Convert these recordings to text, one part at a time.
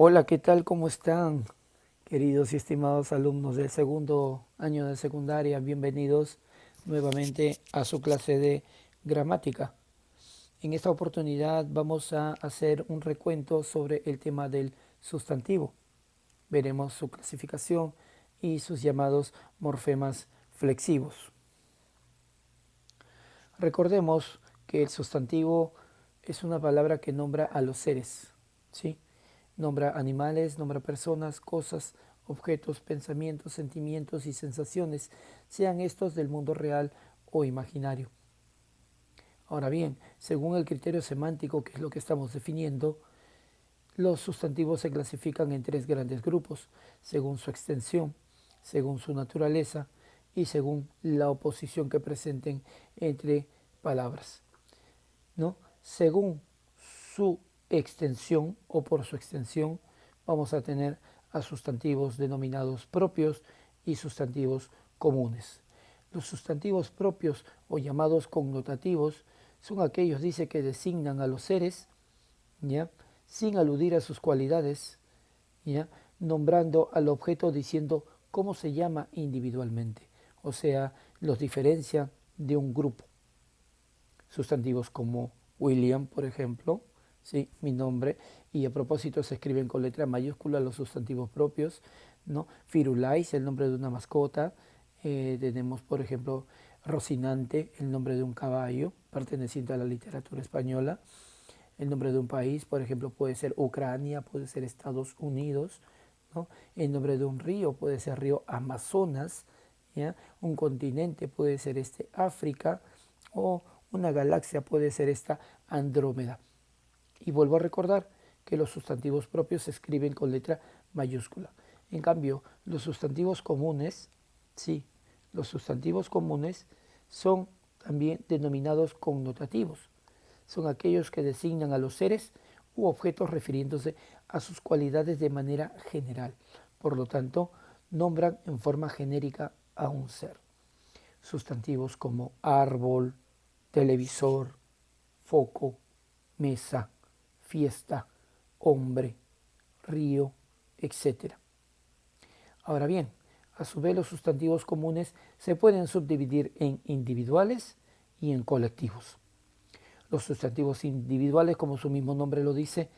Hola, ¿qué tal? ¿Cómo están, queridos y estimados alumnos del segundo año de secundaria? Bienvenidos nuevamente a su clase de gramática. En esta oportunidad vamos a hacer un recuento sobre el tema del sustantivo. Veremos su clasificación y sus llamados morfemas flexivos. Recordemos que el sustantivo es una palabra que nombra a los seres, ¿sí? Nombra animales, nombra personas, cosas, objetos, pensamientos, sentimientos y sensaciones, sean estos del mundo real o imaginario. Ahora bien, según el criterio semántico, que es lo que estamos definiendo, los sustantivos se clasifican en tres grandes grupos, según su extensión, según su naturaleza y según la oposición que presenten entre palabras, ¿no? Según su extensión o por su extensión, vamos a tener a sustantivos denominados propios y sustantivos comunes. Los sustantivos propios o llamados connotativos son aquellos, dice, que designan a los seres, ¿ya?, sin aludir a sus cualidades, ¿ya?, nombrando al objeto diciendo cómo se llama individualmente, o sea, los diferencia de un grupo. Sustantivos como William, por ejemplo, ¿sí?, mi nombre, y a propósito se escriben con letra mayúscula los sustantivos propios, ¿no? Firulais, el nombre de una mascota. Tenemos, por ejemplo, Rocinante, el nombre de un caballo perteneciente a la literatura española. El nombre de un país, por ejemplo, puede ser Ucrania, puede ser Estados Unidos, ¿no? El nombre de un río puede ser río Amazonas, ¿ya? Un continente puede ser África, o una galaxia puede ser esta Andrómeda. Y vuelvo a recordar que los sustantivos propios se escriben con letra mayúscula. En cambio, los sustantivos comunes, sí, los sustantivos comunes son también denominados connotativos. Son aquellos que designan a los seres u objetos refiriéndose a sus cualidades de manera general. Por lo tanto, nombran en forma genérica a un ser. Sustantivos como árbol, televisor, foco, mesa, fiesta, hombre, río, etc. Ahora bien, a su vez los sustantivos comunes se pueden subdividir en individuales y en colectivos. Los sustantivos individuales, como su mismo nombre lo dice,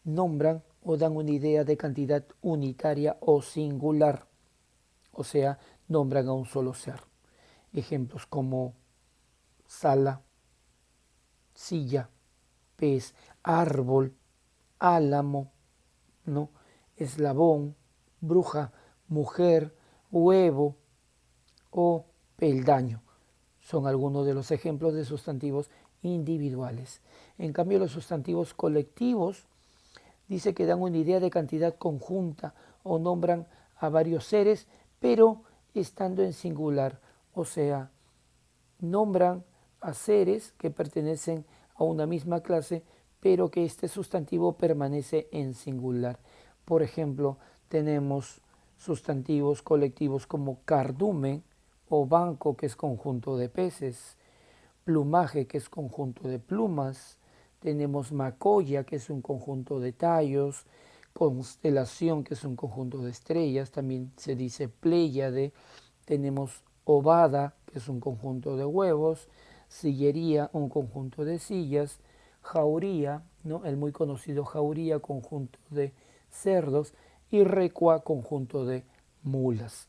nombran o dan una idea de cantidad unitaria o singular, o sea, nombran a un solo ser. Ejemplos como sala, silla, pez, árbol, álamo, ¿no?, eslabón, bruja, mujer, huevo o peldaño. Son algunos de los ejemplos de sustantivos individuales. En cambio, los sustantivos colectivos dice que dan una idea de cantidad conjunta o nombran a varios seres, pero estando en singular, o sea, nombran a seres que pertenecen a una misma clase, pero que este sustantivo permanece en singular. Por ejemplo, tenemos sustantivos colectivos como cardumen o banco, que es conjunto de peces, plumaje, que es conjunto de plumas, tenemos macoya, que es un conjunto de tallos, constelación, que es un conjunto de estrellas, también se dice pléyade, tenemos ovada, que es un conjunto de huevos, sillería, un conjunto de sillas, jauría, ¿no?, el muy conocido jauría, conjunto de cerdos, y recua, conjunto de mulas.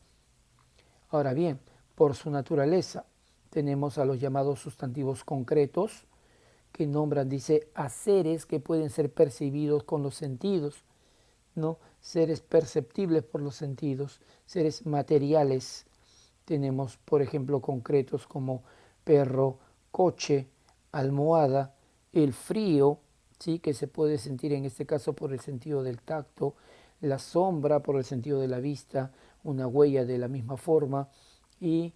Ahora bien, por su naturaleza, tenemos a los llamados sustantivos concretos, que nombran, dice, a seres que pueden ser percibidos con los sentidos, ¿no? Seres perceptibles por los sentidos, seres materiales. Tenemos, por ejemplo, concretos como perro, coche, almohada, el frío, ¿sí?, que se puede sentir en este caso por el sentido del tacto, la sombra por el sentido de la vista, una huella de la misma forma, y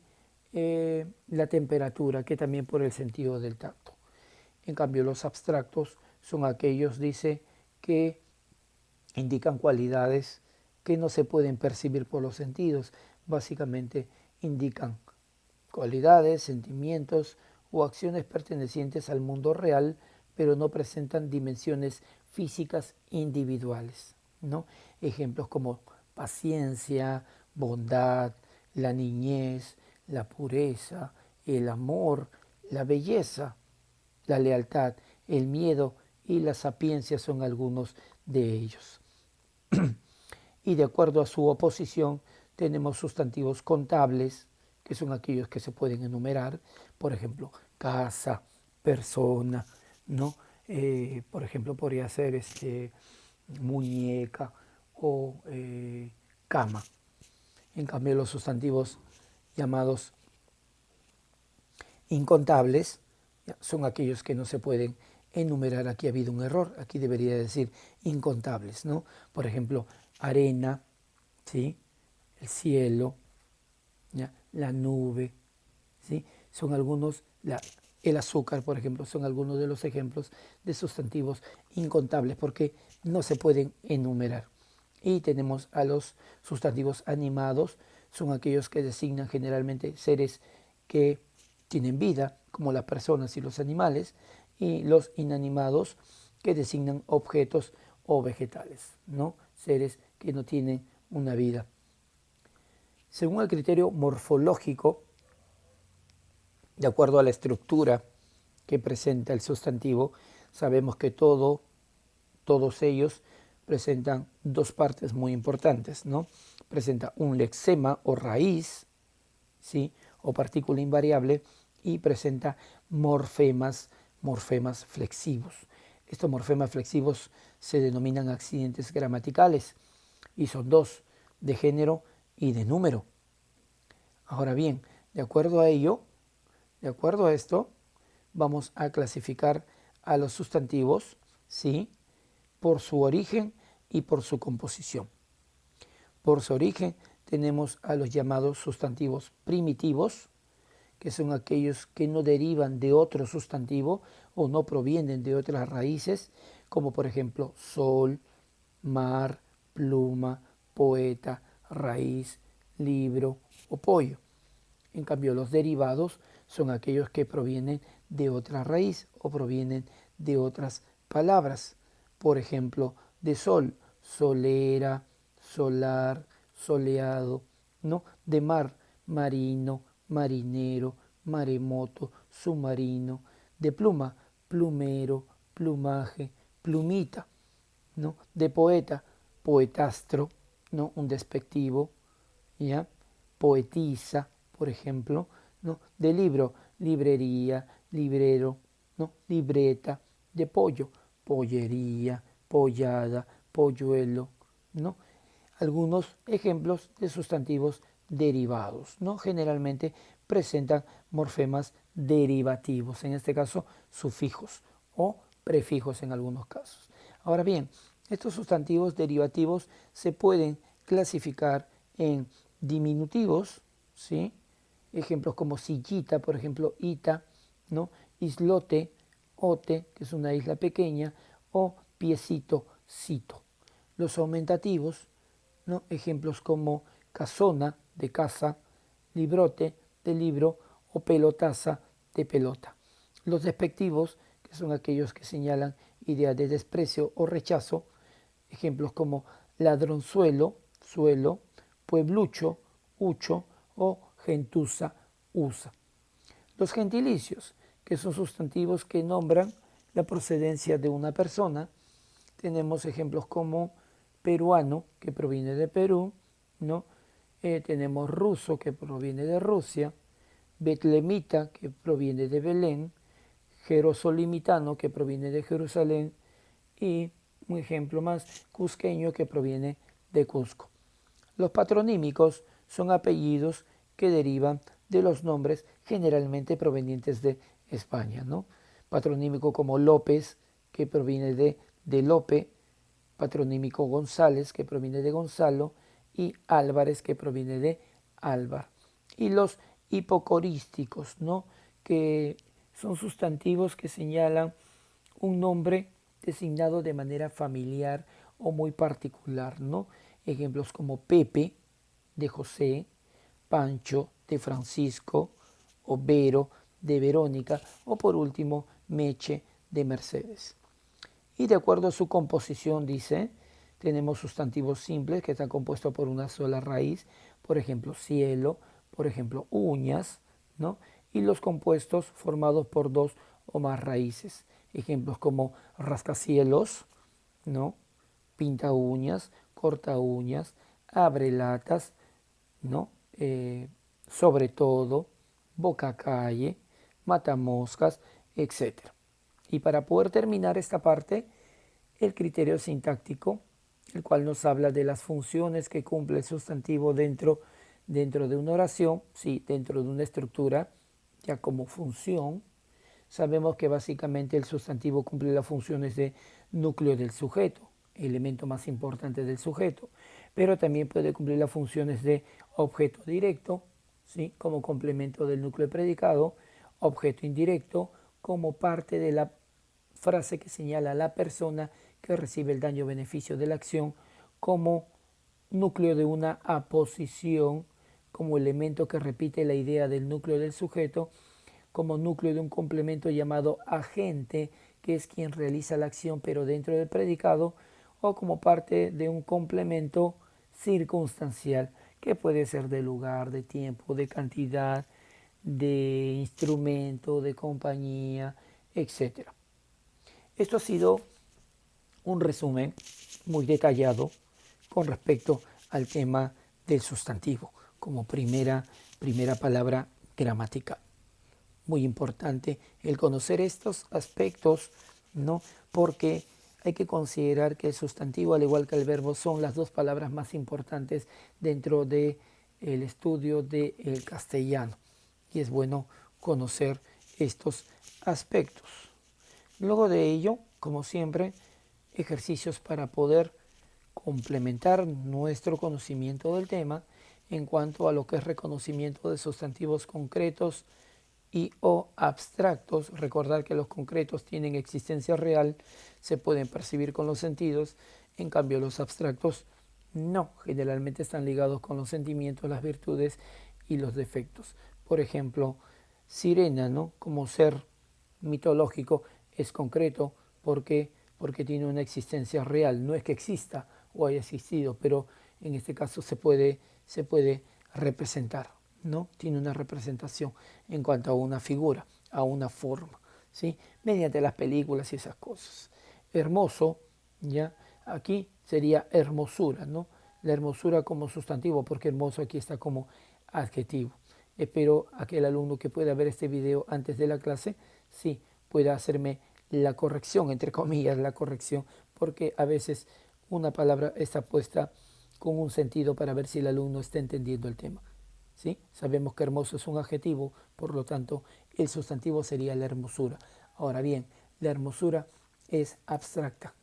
la temperatura, que también por el sentido del tacto. En cambio, los abstractos son aquellos, dice, que indican cualidades que no se pueden percibir por los sentidos. Básicamente indican cualidades, sentimientos o acciones pertenecientes al mundo real, pero no presentan dimensiones físicas individuales. ¿no? Ejemplos como paciencia, bondad, la niñez, la pureza, el amor, la belleza, la lealtad, el miedo y la sapiencia son algunos de ellos. Y de acuerdo a su oposición tenemos sustantivos contables, que son aquellos que se pueden enumerar, por ejemplo, casa, persona, ¿no? Por ejemplo, podría ser muñeca o cama. En cambio, los sustantivos llamados incontables son aquellos que no se pueden enumerar. Aquí ha habido un error, aquí debería decir incontables, ¿no? Por ejemplo, arena, ¿sí? El cielo, ¿ya? La nube, ¿sí? Son algunos, el azúcar, por ejemplo, son algunos de los ejemplos de sustantivos incontables porque no se pueden enumerar. Y tenemos a los sustantivos animados, son aquellos que designan generalmente seres que tienen vida, como las personas y los animales, y los inanimados, que designan objetos o vegetales, ¿no? Seres que no tienen una vida. Según el criterio morfológico, de acuerdo a la estructura que presenta el sustantivo, sabemos que todos ellos presentan dos partes muy importantes, ¿no? Presenta un lexema o raíz, ¿sí? O partícula invariable, y presenta morfemas flexivos. Estos morfemas flexivos se denominan accidentes gramaticales y son dos, de género y de número. Ahora bien, de acuerdo a ello, de acuerdo a esto, vamos a clasificar a los sustantivos, ¿sí? Por su origen y por su composición. Por su origen tenemos a los llamados sustantivos primitivos, que son aquellos que no derivan de otro sustantivo o no provienen de otras raíces, como por ejemplo sol, mar, pluma, poeta, raíz, libro o pollo. En cambio, los derivados son aquellos que provienen de otra raíz o provienen de otras palabras. Por ejemplo, de sol, solera, solar, soleado, ¿no? De mar, marino, marinero, maremoto, submarino. De pluma, plumero, plumaje, plumita, ¿no? De poeta, poetastro, ¿no? Un despectivo, ¿ya? Poetisa, por ejemplo, ¿no? De libro, librería, librero, ¿no? Libreta. De pollo, pollería, pollada, polluelo, ¿no? Algunos ejemplos de sustantivos derivados, ¿no? Generalmente presentan morfemas derivativos, en este caso sufijos o prefijos en algunos casos. Ahora bien, estos sustantivos derivativos se pueden clasificar en diminutivos, ¿sí? Ejemplos como sillita, por ejemplo, ita, ¿no? Islote, ote, que es una isla pequeña, o piecito, cito. Los aumentativos, ¿no? Ejemplos como casona, de casa, librote, de libro, o pelotaza, de pelota. Los despectivos, que son aquellos que señalan ideas de desprecio o rechazo, ejemplos como ladronzuelo, suelo, pueblucho, ucho o gentuza, usa. Los gentilicios, que son sustantivos que nombran la procedencia de una persona, tenemos ejemplos como peruano, que proviene de Perú, ¿no? Tenemos ruso, que proviene de Rusia, betlemita, que proviene de Belén, jerosolimitano, que proviene de Jerusalén, y un ejemplo más, cusqueño, que proviene de Cusco. Los patronímicos son apellidos que derivan de los nombres generalmente provenientes de España, ¿no? Patronímico como López, que proviene de Lope, patronímico González, que proviene de Gonzalo, y Álvarez, que proviene de Álvar. Y los hipocorísticos, ¿no? Que son sustantivos que señalan un nombre designado de manera familiar o muy particular, ¿no? Ejemplos como Pepe, de José, Pancho, de Francisco, o Vero, de Verónica, o por último, Meche, de Mercedes. Y de acuerdo a su composición, dice, Tenemos sustantivos simples que están compuestos por una sola raíz, por ejemplo, cielo, por ejemplo, uñas, ¿no? Y los compuestos formados por dos o más raíces. Ejemplos como rascacielos, ¿no? Pinta uñas, corta uñas, abre latas, ¿no? Sobre todo, boca calle, mata moscas, etc. Y para poder terminar esta parte, el criterio sintáctico, el cual nos habla de las funciones que cumple el sustantivo dentro de una oración, sí, dentro de una estructura, ya como función. Sabemos que básicamente el sustantivo cumple las funciones de núcleo del sujeto, elemento más importante del sujeto, pero también puede cumplir las funciones de objeto directo, ¿sí? Como complemento del núcleo predicado, objeto indirecto, como parte de la frase que señala a la persona que recibe el daño o beneficio de la acción, como núcleo de una aposición, como elemento que repite la idea del núcleo del sujeto, como núcleo de un complemento llamado agente, que es quien realiza la acción pero dentro del predicado, o como parte de un complemento circunstancial, que puede ser de lugar, de tiempo, de cantidad, de instrumento, de compañía, etcétera. Esto ha sido un resumen muy detallado con respecto al tema del sustantivo como primera palabra gramatical. Muy importante el conocer estos aspectos, ¿no? Porque hay que considerar que el sustantivo, al igual que el verbo, son las dos palabras más importantes dentro del estudio del castellano. Y es bueno conocer estos aspectos. Luego de ello, como siempre, ejercicios para poder complementar nuestro conocimiento del tema en cuanto a lo que es reconocimiento de sustantivos concretos y o abstractos. Recordar que los concretos tienen existencia real, se pueden percibir con los sentidos, en cambio los abstractos no, generalmente están ligados con los sentimientos, las virtudes y los defectos. Por ejemplo, sirena, ¿no? Como ser mitológico es concreto porque tiene una existencia real, no es que exista o haya existido, pero en este caso se puede representar, ¿no? Tiene una representación en cuanto a una figura, a una forma, ¿sí? Mediante las películas y esas cosas. Hermoso, ¿ya? Aquí sería hermosura, ¿no? La hermosura como sustantivo, porque hermoso aquí está como adjetivo. Espero aquel alumno que pueda ver este video antes de la clase, sí, pueda hacerme la corrección, entre comillas, la corrección, porque a veces una palabra está puesta con un sentido para ver si el alumno está entendiendo el tema. ¿Sí? Sabemos que hermoso es un adjetivo, por lo tanto, el sustantivo sería la hermosura. Ahora bien, la hermosura es abstracta,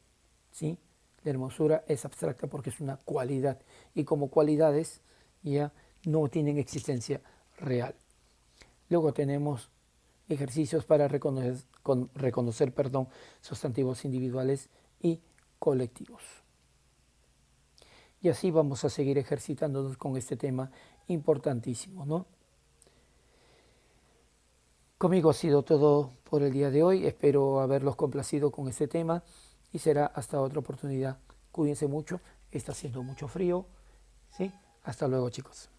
¿sí? La hermosura es abstracta porque es una cualidad y como cualidades ya no tienen existencia real. Luego tenemos ejercicios para reconocer sustantivos individuales y colectivos. Y así vamos a seguir ejercitándonos con este tema importantísimo, ¿no? Conmigo ha sido todo por el día de hoy. Espero haberlos complacido con este tema y será hasta otra oportunidad. Cuídense mucho. Está haciendo mucho frío. ¿Sí? Hasta luego, chicos.